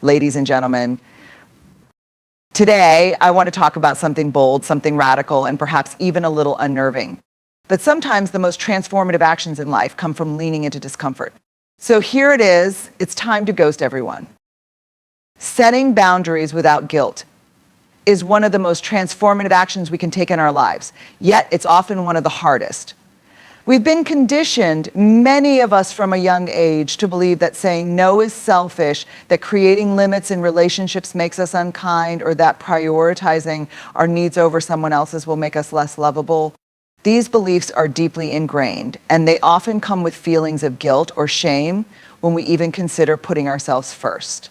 Ladies and gentlemen, today I want to talk about something bold, something radical, and perhaps even a little unnerving. But sometimes the most transformative actions in life come from leaning into discomfort. So here it is, it's time to ghost everyone. Setting boundaries without guilt is one of the most transformative actions we can take in our lives, yet it's often one of the hardest. We've been conditioned, many of us from a young age, to believe that saying no is selfish, that creating limits in relationships makes us unkind, or that prioritizing our needs over someone else's will make us less lovable. These beliefs are deeply ingrained, and they often come with feelings of guilt or shame when we even consider putting ourselves first.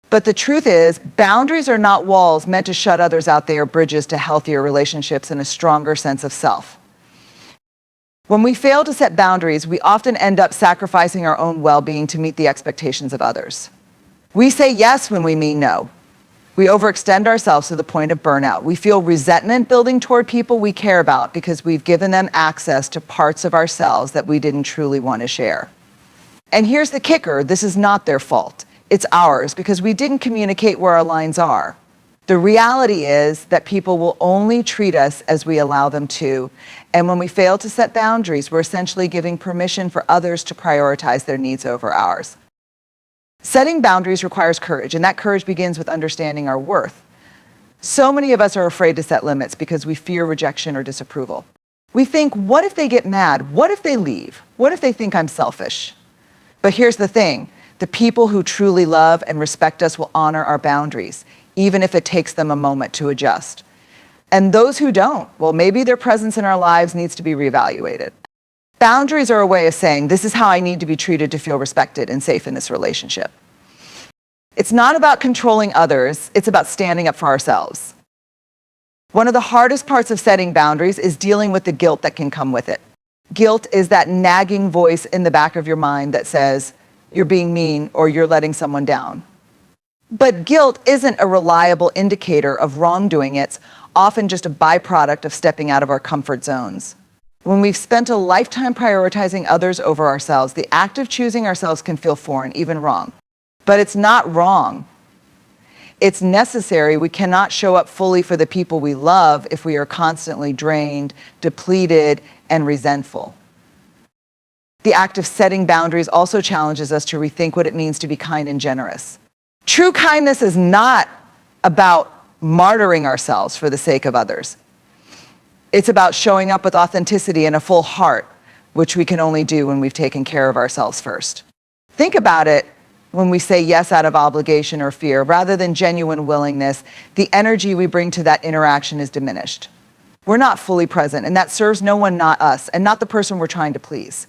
But the truth is, boundaries are not walls meant to shut others out. They are bridges to healthier relationships and a stronger sense of self. When we fail to set boundaries, we often end up sacrificing our own well-being to meet the expectations of others. We say yes when we mean no. We overextend ourselves to the point of burnout. We feel resentment building toward people we care about because we've given them access to parts of ourselves that we didn't truly want to share. And here's the kicker, this is not their fault. It's ours because we didn't communicate where our lines are. The reality is that people will only treat us as we allow them to. And when we fail to set boundaries, we're essentially giving permission for others to prioritize their needs over ours. Setting boundaries requires courage, and that courage begins with understanding our worth. So many of us are afraid to set limits because we fear rejection or disapproval. We think, what if they get mad? What if they leave? What if they think I'm selfish? But here's the thing. The people who truly love and respect us will honor our boundaries, even if it takes them a moment to adjust. And those who don't, well, maybe their presence in our lives needs to be reevaluated. Boundaries are a way of saying, this is how I need to be treated to feel respected and safe in this relationship. It's not about controlling others, it's about standing up for ourselves. One of the hardest parts of setting boundaries is dealing with the guilt that can come with it. Guilt is that nagging voice in the back of your mind that says, you're being mean or you're letting someone down. But guilt isn't a reliable indicator of wrongdoing. It's often just a byproduct of stepping out of our comfort zones. When we've spent a lifetime prioritizing others over ourselves, the act of choosing ourselves can feel foreign, even wrong. But it's not wrong. It's necessary. We cannot show up fully for the people we love if we are constantly drained, depleted, and resentful. The act of setting boundaries also challenges us to rethink what it means to be kind and generous. True kindness is not about martyring ourselves for the sake of others. It's about showing up with authenticity and a full heart, which we can only do when we've taken care of ourselves first. Think about it when we say yes out of obligation or fear, rather than genuine willingness, the energy we bring to that interaction is diminished. We're not fully present, and that serves no one, not us, and not the person we're trying to please.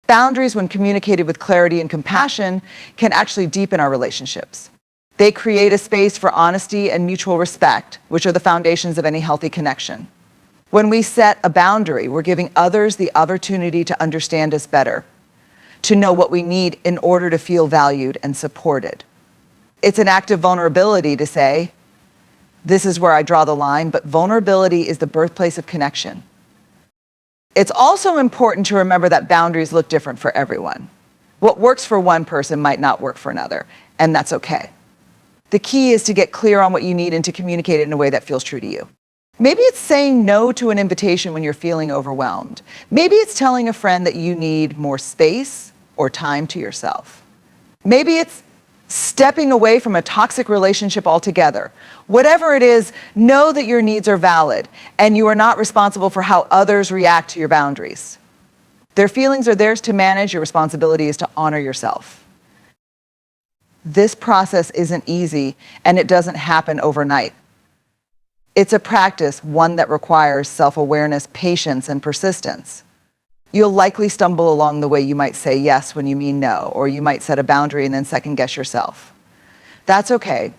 Boundaries, when communicated with clarity and compassion, can actually deepen our relationships. They create a space for honesty and mutual respect, which are the foundations of any healthy connection. When we set a boundary, we're giving others the opportunity to understand us better, to know what we need in order to feel valued and supported. It's an act of vulnerability to say, this is where I draw the line, but vulnerability is the birthplace of connection. It's also important to remember that boundaries look different for everyone. What works for one person might not work for another, and that's okay. The key is to get clear on what you need and to communicate it in a way that feels true to you. Maybe it's saying no to an invitation when you're feeling overwhelmed. Maybe it's telling a friend that you need more space or time to yourself. Maybe it's stepping away from a toxic relationship altogether. Whatever it is, know that your needs are valid and you are not responsible for how others react to your boundaries. Their feelings are theirs to manage. Your responsibility is to honor yourself. This process isn't easy, and it doesn't happen overnight. It's a practice, one that requires self-awareness, patience, and persistence. You'll likely stumble along the way. You might say yes when you mean no, or you might set a boundary and then second-guess yourself. That's okay.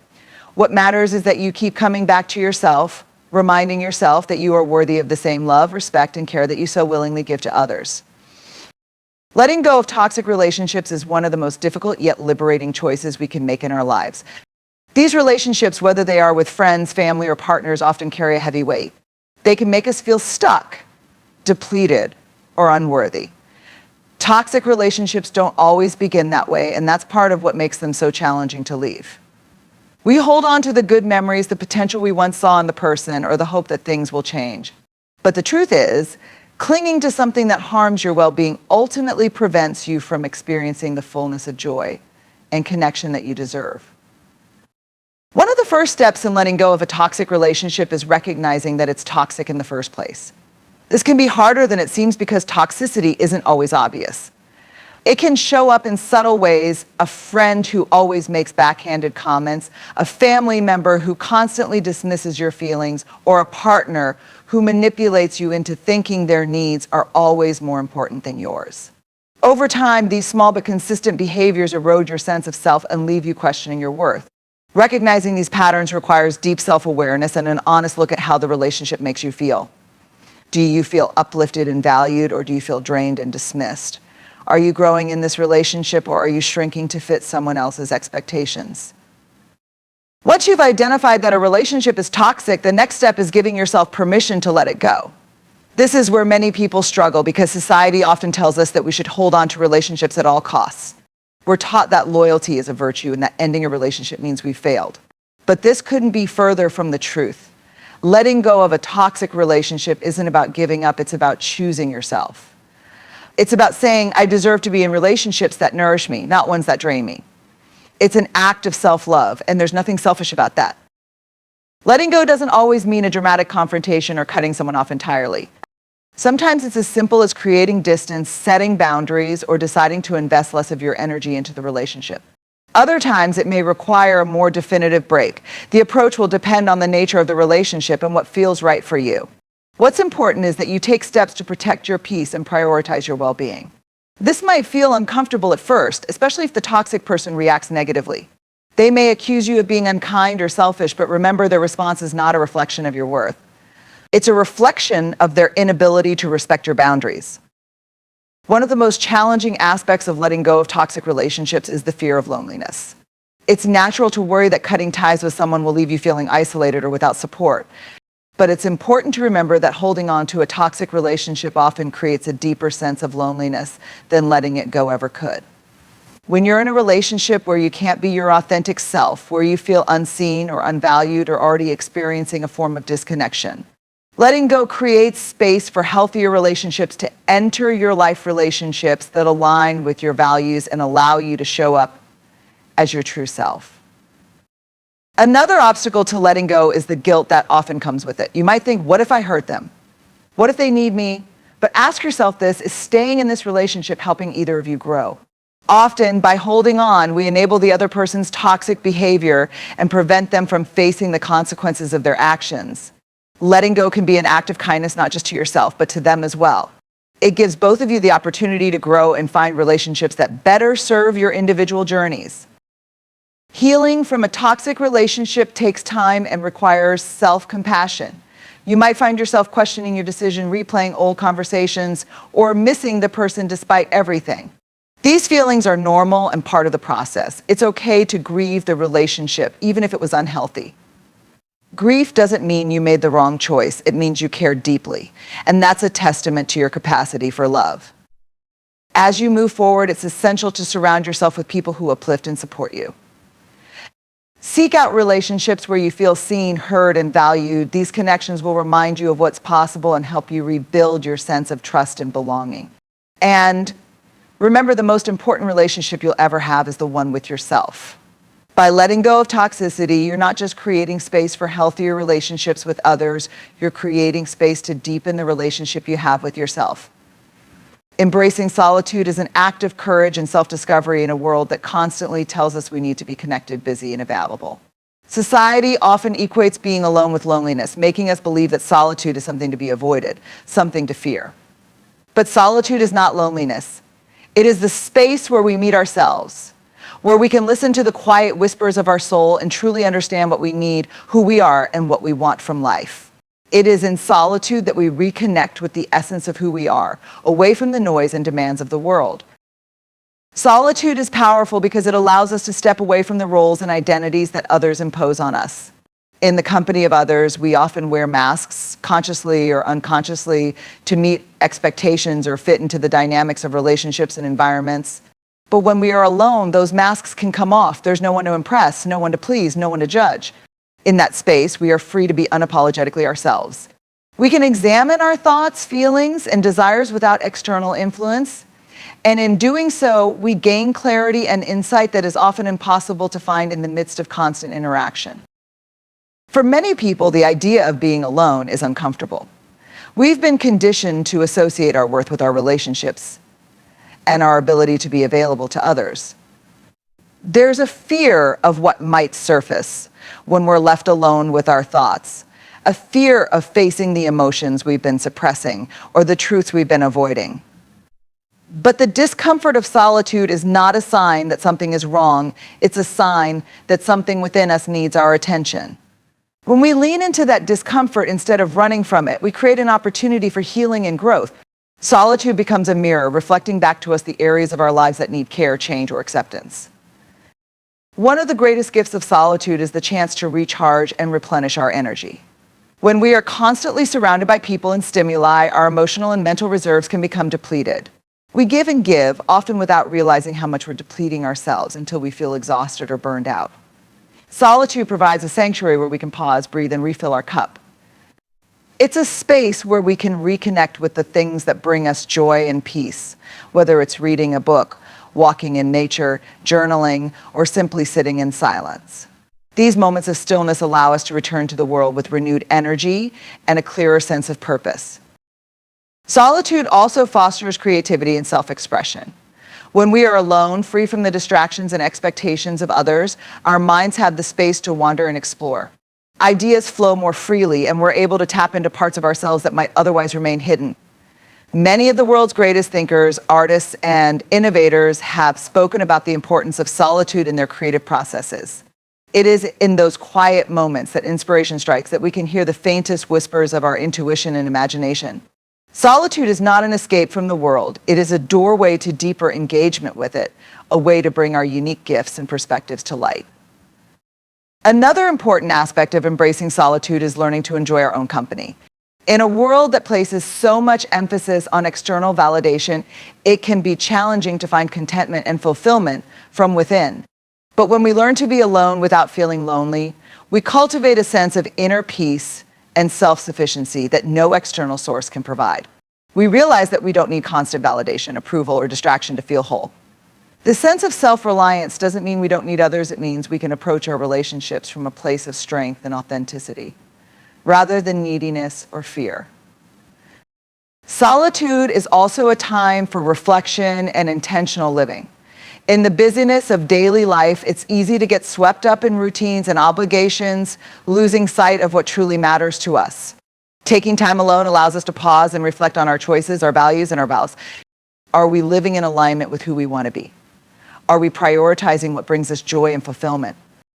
What matters is that you keep coming back to yourself, reminding yourself that you are worthy of the same love, respect, and care that you so willingly give to others. Letting go of toxic relationships is one of the most difficult yet liberating choices we can make in our lives. These relationships, whether they are with friends, family, or partners, often carry a heavy weight. They can make us feel stuck, depleted, or unworthy. Toxic relationships don't always begin that way, and that's part of what makes them so challenging to leave. We hold on to the good memories, the potential we once saw in the person, or the hope that things will change. But the truth is, clinging to something that harms your well-being ultimately prevents you from experiencing the fullness of joy and connection that you deserve. One of the first steps in letting go of a toxic relationship is recognizing that it's toxic in the first place. This can be harder than it seems because toxicity isn't always obvious. It can show up in subtle ways: a friend who always makes backhanded comments, a family member who constantly dismisses your feelings, or a partner who manipulates you into thinking their needs are always more important than yours. Over time, these small but consistent behaviors erode your sense of self and leave you questioning your worth. Recognizing these patterns requires deep self-awareness and an honest look at how the relationship makes you feel. Do you feel uplifted and valued, or do you feel drained and dismissed? Are you growing in this relationship, or are you shrinking to fit someone else's expectations? Once you've identified that a relationship is toxic, the next step is giving yourself permission to let it go. This is where many people struggle because society often tells us that we should hold on to relationships at all costs. We're taught that loyalty is a virtue and that ending a relationship means we failed. But this couldn't be further from the truth. Letting go of a toxic relationship isn't about giving up, it's about choosing yourself. It's about saying, I deserve to be in relationships that nourish me, not ones that drain me. It's an act of self-love, and there's nothing selfish about that. Letting go doesn't always mean a dramatic confrontation or cutting someone off entirely. Sometimes it's as simple as creating distance, setting boundaries, or deciding to invest less of your energy into the relationship. Other times it may require a more definitive break. The approach will depend on the nature of the relationship and what feels right for you. What's important is that you take steps to protect your peace and prioritize your well-being. This might feel uncomfortable at first, especially if the toxic person reacts negatively. They may accuse you of being unkind or selfish, but remember, their response is not a reflection of your worth. It's a reflection of their inability to respect your boundaries. One of the most challenging aspects of letting go of toxic relationships is the fear of loneliness. It's natural to worry that cutting ties with someone will leave you feeling isolated or without support. But it's important to remember that holding on to a toxic relationship often creates a deeper sense of loneliness than letting it go ever could. When you're in a relationship where you can't be your authentic self, where you feel unseen or unvalued or already experiencing a form of disconnection, letting go creates space for healthier relationships to enter your life, relationships that align with your values and allow you to show up as your true self. Another obstacle to letting go is the guilt that often comes with it. You might think, what if I hurt them? What if they need me? But ask yourself this: is staying in this relationship helping either of you grow? Often, by holding on, we enable the other person's toxic behavior and prevent them from facing the consequences of their actions. Letting go can be an act of kindness, not just to yourself, but to them as well. It gives both of you the opportunity to grow and find relationships that better serve your individual journeys. Healing from a toxic relationship takes time and requires self-compassion. You might find yourself questioning your decision, replaying old conversations, or missing the person despite everything. These feelings are normal and part of the process. It's okay to grieve the relationship, even if it was unhealthy. Grief doesn't mean you made the wrong choice. It means you cared deeply. And that's a testament to your capacity for love. As you move forward, it's essential to surround yourself with people who uplift and support you. Seek out relationships where you feel seen, heard, and valued. These connections will remind you of what's possible and help you rebuild your sense of trust and belonging. And remember, the most important relationship you'll ever have is the one with yourself. By letting go of toxicity, you're not just creating space for healthier relationships with others, you're creating space to deepen the relationship you have with yourself. Embracing solitude is an act of courage and self-discovery in a world that constantly tells us we need to be connected, busy, and available. Society often equates being alone with loneliness, making us believe that solitude is something to be avoided, something to fear. But solitude is not loneliness. It is the space where we meet ourselves, where we can listen to the quiet whispers of our soul and truly understand what we need, who we are, and what we want from life. It is in solitude that we reconnect with the essence of who we are, away from the noise and demands of the world. Solitude is powerful because it allows us to step away from the roles and identities that others impose on us. In the company of others, we often wear masks, consciously or unconsciously, to meet expectations or fit into the dynamics of relationships and environments. But when we are alone, those masks can come off. There's no one to impress, no one to please, no one to judge. In that space, we are free to be unapologetically ourselves. We can examine our thoughts, feelings, and desires without external influence. And in doing so, we gain clarity and insight that is often impossible to find in the midst of constant interaction. For many people, the idea of being alone is uncomfortable. We've been conditioned to associate our worth with our relationships and our ability to be available to others. There's a fear of what might surface when we're left alone with our thoughts, a fear of facing the emotions we've been suppressing or the truths we've been avoiding. But the discomfort of solitude is not a sign that something is wrong. It's a sign that something within us needs our attention. When we lean into that discomfort instead of running from it, we create an opportunity for healing and growth. Solitude becomes a mirror, reflecting back to us the areas of our lives that need care, change, or acceptance. One of the greatest gifts of solitude is the chance to recharge and replenish our energy. When we are constantly surrounded by people and stimuli, our emotional and mental reserves can become depleted. We give and give, often without realizing how much we're depleting ourselves until we feel exhausted or burned out. Solitude provides a sanctuary where we can pause, breathe, and refill our cup. It's a space where we can reconnect with the things that bring us joy and peace, whether it's reading a book, walking in nature, journaling, or simply sitting in silence. These moments of stillness allow us to return to the world with renewed energy and a clearer sense of purpose. Solitude also fosters creativity and self-expression. When we are alone, free from the distractions and expectations of others, our minds have the space to wander and explore. Ideas flow more freely, and we're able to tap into parts of ourselves that might otherwise remain hidden. Many of the world's greatest thinkers, artists, and innovators have spoken about the importance of solitude in their creative processes. It is in those quiet moments that inspiration strikes, that we can hear the faintest whispers of our intuition and imagination. Solitude is not an escape from the world. It is a doorway to deeper engagement with it, a way to bring our unique gifts and perspectives to light. Another important aspect of embracing solitude is learning to enjoy our own company. In a world that places so much emphasis on external validation, it can be challenging to find contentment and fulfillment from within. But when we learn to be alone without feeling lonely, we cultivate a sense of inner peace and self-sufficiency that no external source can provide. We realize that we don't need constant validation, approval, or distraction to feel whole. The sense of self-reliance doesn't mean we don't need others. It means we can approach our relationships from a place of strength and authenticity, rather than neediness or fear. Solitude is also a time for reflection and intentional living. In the busyness of daily life, it's easy to get swept up in routines and obligations, losing sight of what truly matters to us. Taking time alone allows us to pause and reflect on our choices, our values, and our vows. Are we living in alignment with who we want to be? Are we prioritizing what brings us joy and fulfillment?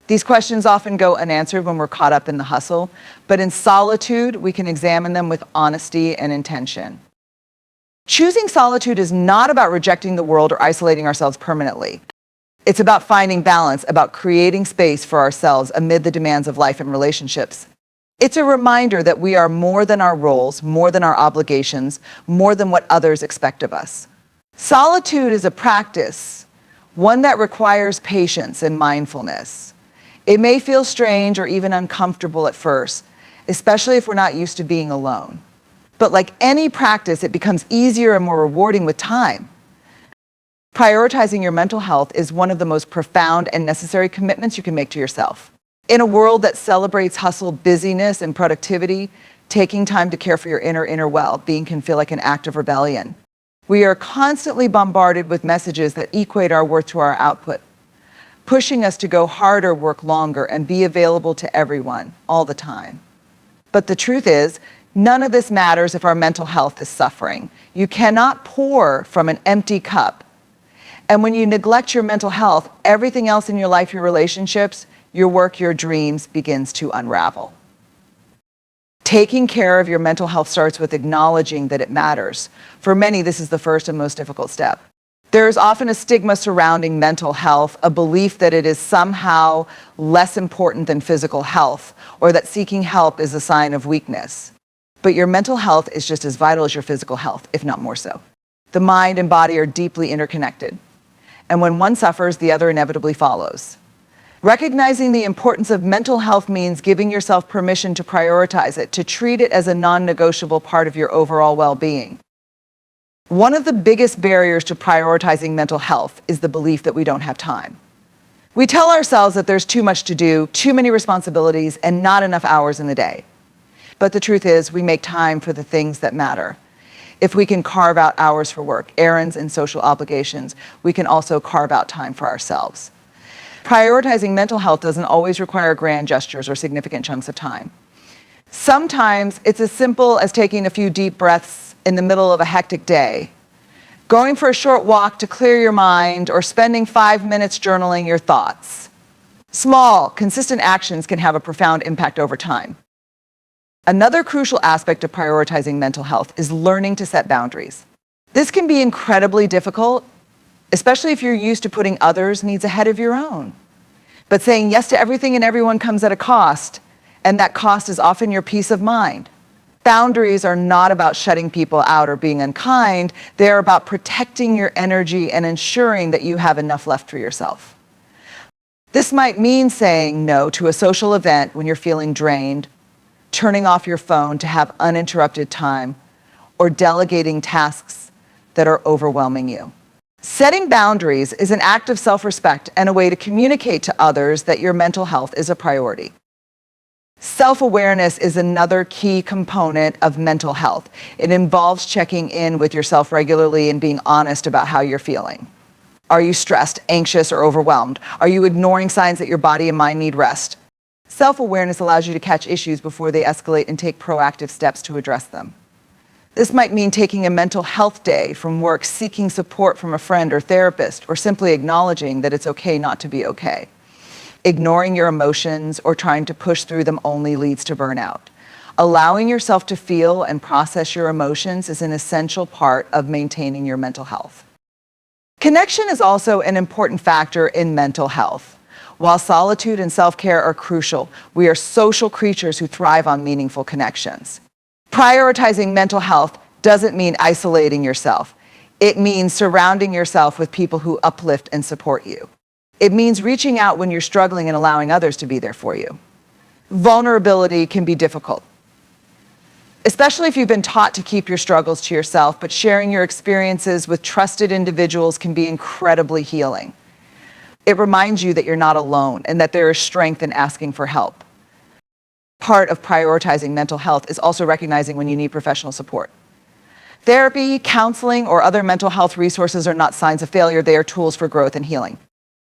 These questions often go unanswered when we're caught up in the hustle, but in solitude, we can examine them with honesty and intention. Choosing solitude is not about rejecting the world or isolating ourselves permanently. It's about finding balance, about creating space for ourselves amid the demands of life and relationships. It's a reminder that we are more than our roles, more than our obligations, more than what others expect of us. Solitude is a practice, one that requires patience and mindfulness. It may feel strange or even uncomfortable at first, especially if we're not used to being alone. But like any practice, it becomes easier and more rewarding with time. Prioritizing your mental health is one of the most profound and necessary commitments you can make to yourself. In a world that celebrates hustle, busyness, and productivity, taking time to care for your inner well-being can feel like an act of rebellion. We are constantly bombarded with messages that equate our worth to our output, pushing us to go harder, work longer, and be available to everyone all the time. But the truth is, none of this matters if our mental health is suffering. You cannot pour from an empty cup. And when you neglect your mental health, everything else in your life, your relationships, your work, your dreams begins to unravel. Taking care of your mental health starts with acknowledging that it matters. For many, this is the first and most difficult step. There is often a stigma surrounding mental health, a belief that it is somehow less important than physical health, or that seeking help is a sign of weakness. But your mental health is just as vital as your physical health, if not more so. The mind and body are deeply interconnected. And when one suffers, the other inevitably follows. Recognizing the importance of mental health means giving yourself permission to prioritize it, to treat it as a non-negotiable part of your overall well-being. One of the biggest barriers to prioritizing mental health is the belief that we don't have time. We tell ourselves that there's too much to do, too many responsibilities, and not enough hours in the day. But the truth is, we make time for the things that matter. If we can carve out hours for work, errands, and social obligations, we can also carve out time for ourselves. Prioritizing mental health doesn't always require grand gestures or significant chunks of time. Sometimes it's as simple as taking a few deep breaths in the middle of a hectic day, going for a short walk to clear your mind, or spending 5 minutes journaling your thoughts. Small, consistent actions can have a profound impact over time. Another crucial aspect of prioritizing mental health is learning to set boundaries. This can be incredibly difficult, especially if you're used to putting others' needs ahead of your own. But saying yes to everything and everyone comes at a cost, and that cost is often your peace of mind. Boundaries are not about shutting people out or being unkind. They're about protecting your energy and ensuring that you have enough left for yourself. This might mean saying no to a social event when you're feeling drained, turning off your phone to have uninterrupted time, or delegating tasks that are overwhelming you. Setting boundaries is an act of self-respect and a way to communicate to others that your mental health is a priority. Self-awareness is another key component of mental health. It involves checking in with yourself regularly and being honest about how you're feeling. Are you stressed, anxious, or overwhelmed? Are you ignoring signs that your body and mind need rest? Self-awareness allows you to catch issues before they escalate and take proactive steps to address them. This might mean taking a mental health day from work, seeking support from a friend or therapist, or simply acknowledging that it's okay not to be okay. Ignoring your emotions or trying to push through them only leads to burnout. Allowing yourself to feel and process your emotions is an essential part of maintaining your mental health. Connection is also an important factor in mental health. While solitude and self-care are crucial, we are social creatures who thrive on meaningful connections. Prioritizing mental health doesn't mean isolating yourself. It means surrounding yourself with people who uplift and support you. It means reaching out when you're struggling and allowing others to be there for you. Vulnerability can be difficult, especially if you've been taught to keep your struggles to yourself, but sharing your experiences with trusted individuals can be incredibly healing. It reminds you that you're not alone and that there is strength in asking for help. Part of prioritizing mental health is also recognizing when you need professional support. Therapy, counseling, or other mental health resources are not signs of failure. They are tools for growth and healing.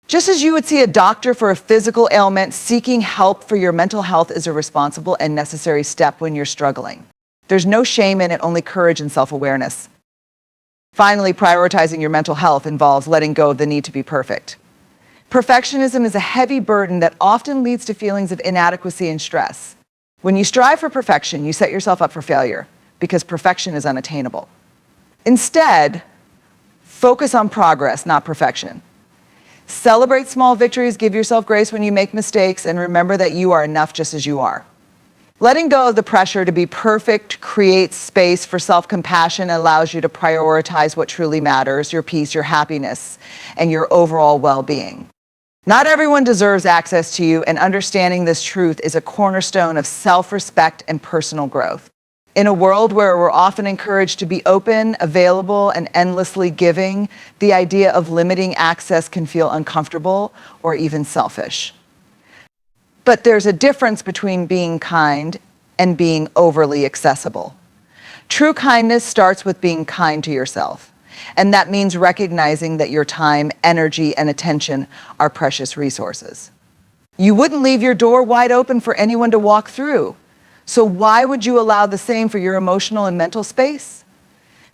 Just as you would see a doctor for a physical ailment, seeking help for your mental health is a responsible and necessary step when you're struggling. There's no shame in it, only courage and self-awareness. Finally, prioritizing your mental health involves letting go of the need to be perfect. Perfectionism is a heavy burden that often leads to feelings of inadequacy and stress. When you strive for perfection, you set yourself up for failure because perfection is unattainable. Instead, focus on progress, not perfection. Celebrate small victories, give yourself grace when you make mistakes, and remember that you are enough just as you are. Letting go of the pressure to be perfect creates space for self-compassion and allows you to prioritize what truly matters, your peace, your happiness, and your overall well-being. Not everyone deserves access to you, and understanding this truth is a cornerstone of self-respect and personal growth. In a world where we're often encouraged to be open, available, and endlessly giving, the idea of limiting access can feel uncomfortable or even selfish. But there's a difference between being kind and being overly accessible. True kindness starts with being kind to yourself. And that means recognizing that your time, energy, and attention are precious resources. You wouldn't leave your door wide open for anyone to walk through. So why would you allow the same for your emotional and mental space?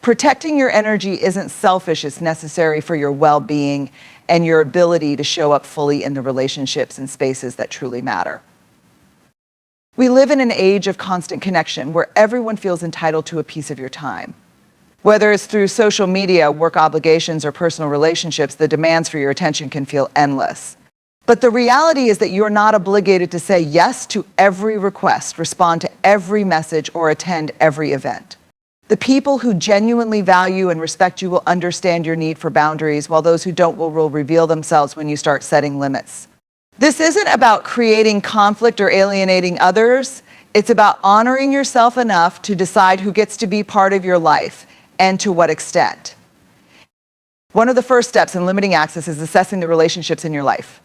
Protecting your energy isn't selfish, it's necessary for your well-being and your ability to show up fully in the relationships and spaces that truly matter. We live in an age of constant connection where everyone feels entitled to a piece of your time. Whether it's through social media, work obligations, or personal relationships, the demands for your attention can feel endless. But the reality is that you're not obligated to say yes to every request, respond to every message, or attend every event. The people who genuinely value and respect you will understand your need for boundaries, while those who don't will reveal themselves when you start setting limits. This isn't about creating conflict or alienating others. It's about honoring yourself enough to decide who gets to be part of your life and to what extent. One of the first steps in limiting access is assessing the relationships in your life.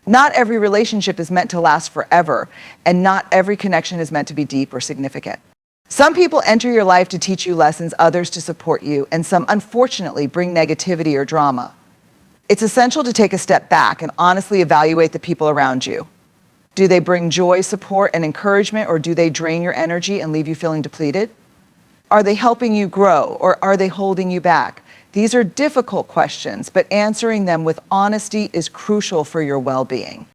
Not every relationship is meant to last forever, and not every connection is meant to be deep or significant. Some people enter your life to teach you lessons, others to support you, and some, unfortunately, bring negativity or drama. It's essential to take a step back and honestly evaluate the people around you. Do they bring joy, support, and encouragement, or do they drain your energy and leave you feeling depleted? Are they helping you grow, or are they holding you back? These are difficult questions, but answering them with honesty is crucial for your well-being.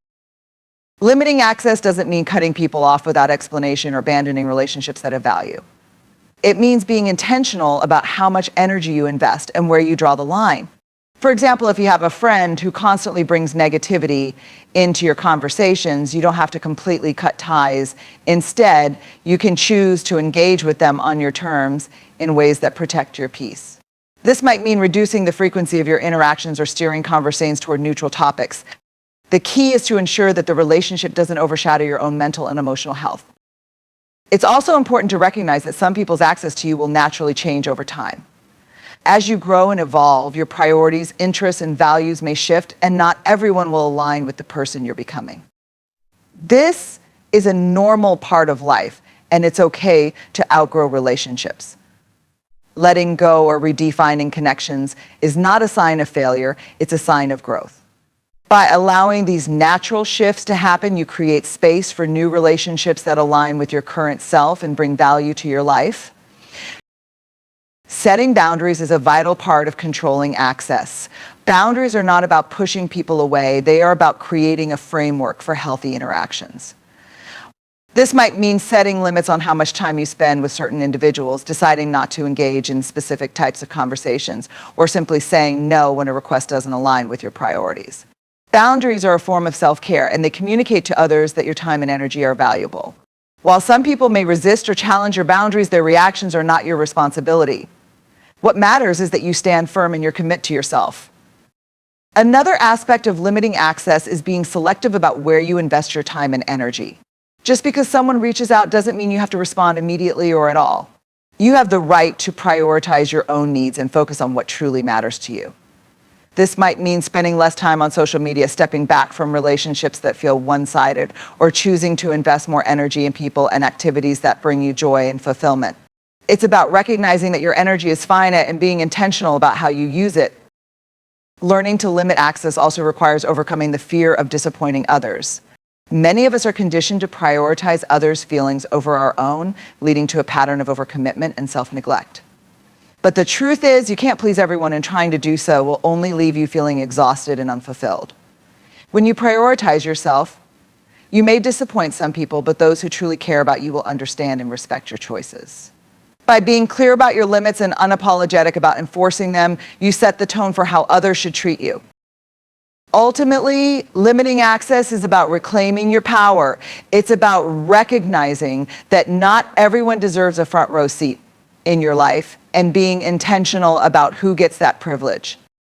Limiting access doesn't mean cutting people off without explanation or abandoning relationships that have value. It means being intentional about how much energy you invest and where you draw the line. For example, if you have a friend who constantly brings negativity into your conversations, you don't have to completely cut ties. Instead, you can choose to engage with them on your terms in ways that protect your peace. This might mean reducing the frequency of your interactions or steering conversations toward neutral topics. The key is to ensure that the relationship doesn't overshadow your own mental and emotional health. It's also important to recognize that some people's access to you will naturally change over time. As you grow and evolve, your priorities, interests, and values may shift, and not everyone will align with the person you're becoming. This is a normal part of life, and it's okay to outgrow relationships. Letting go or redefining connections is not a sign of failure, it's a sign of growth. By allowing these natural shifts to happen, you create space for new relationships that align with your current self and bring value to your life. Setting boundaries is a vital part of controlling access. Boundaries are not about pushing people away, they are about creating a framework for healthy interactions. This might mean setting limits on how much time you spend with certain individuals, deciding not to engage in specific types of conversations, or simply saying no when a request doesn't align with your priorities. Boundaries are a form of self-care, and they communicate to others that your time and energy are valuable. While some people may resist or challenge your boundaries, their reactions are not your responsibility. What matters is that you stand firm and you commit to yourself. Another aspect of limiting access is being selective about where you invest your time and energy. Just because someone reaches out doesn't mean you have to respond immediately or at all. You have the right to prioritize your own needs and focus on what truly matters to you. This might mean spending less time on social media, stepping back from relationships that feel one-sided, or choosing to invest more energy in people and activities that bring you joy and fulfillment. It's about recognizing that your energy is finite and being intentional about how you use it. Learning to limit access also requires overcoming the fear of disappointing others. Many of us are conditioned to prioritize others' feelings over our own, leading to a pattern of overcommitment and self-neglect. But the truth is, you can't please everyone, and trying to do so will only leave you feeling exhausted and unfulfilled. When you prioritize yourself, you may disappoint some people, but those who truly care about you will understand and respect your choices. By being clear about your limits and unapologetic about enforcing them, you set the tone for how others should treat you. Ultimately, limiting access is about reclaiming your power. It's about recognizing that not everyone deserves a front row seat in your life, and being intentional about who gets that privilege.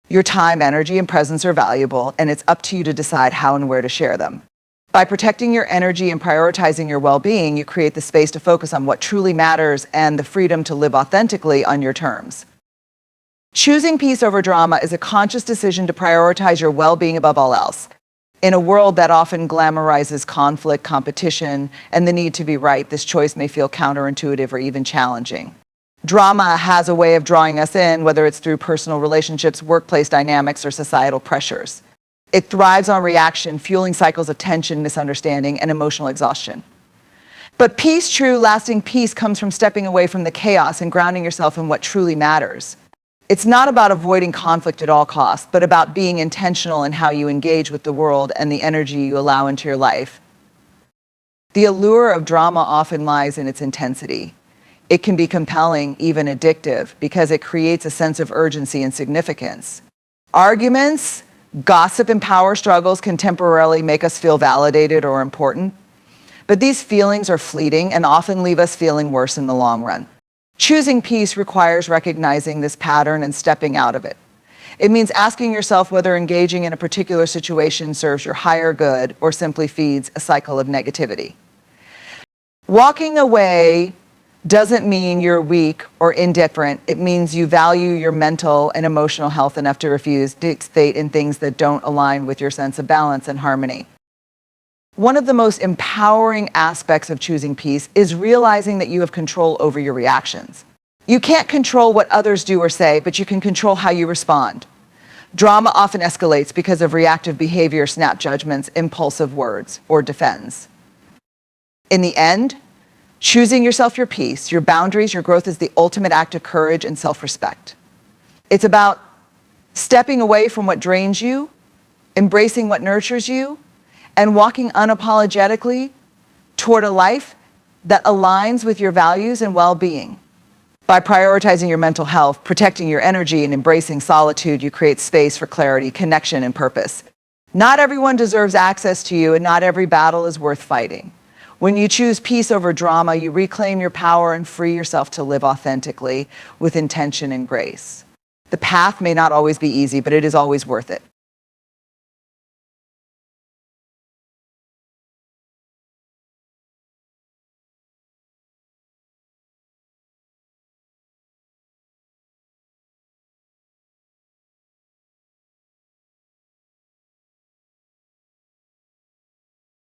Your time, energy, and presence are valuable, and it's up to you to decide how and where to share them. By protecting your energy and prioritizing your well-being, you create the space to focus on what truly matters and the freedom to live authentically on your terms. Choosing peace over drama is a conscious decision to prioritize your well-being above all else. In a world that often glamorizes conflict, competition, and the need to be right, this choice may feel counterintuitive or even challenging. Drama has a way of drawing us in, whether it's through personal relationships, workplace dynamics, or societal pressures. It thrives on reaction, fueling cycles of tension, misunderstanding, and emotional exhaustion. But peace, true, lasting peace, comes from stepping away from the chaos and grounding yourself in what truly matters. It's not about avoiding conflict at all costs, but about being intentional in how you engage with the world and the energy you allow into your life. The allure of drama often lies in its intensity. It can be compelling, even addictive, because it creates a sense of urgency and significance. Arguments, gossip, and power struggles can temporarily make us feel validated or important, but these feelings are fleeting and often leave us feeling worse in the long run. Choosing peace requires recognizing this pattern and stepping out of it. It means asking yourself whether engaging in a particular situation serves your higher good or simply feeds a cycle of negativity. Walking away doesn't mean you're weak or indifferent. It means you value your mental and emotional health enough to refuse to fixate in things that don't align with your sense of balance and harmony. One of the most empowering aspects of choosing peace is realizing that you have control over your reactions. You can't control what others do or say, but you can control how you respond. Drama often escalates because of reactive behavior, snap judgments, impulsive words, or defense. In the end, choosing yourself your peace, your boundaries, your growth is the ultimate act of courage and self-respect. It's about stepping away from what drains you, embracing what nurtures you, and walking unapologetically toward a life that aligns with your values and well-being. By prioritizing your mental health, protecting your energy, and embracing solitude, you create space for clarity, connection, and purpose. Not everyone deserves access to you, and not every battle is worth fighting. When you choose peace over drama, you reclaim your power and free yourself to live authentically with intention and grace. The path may not always be easy, but it is always worth it.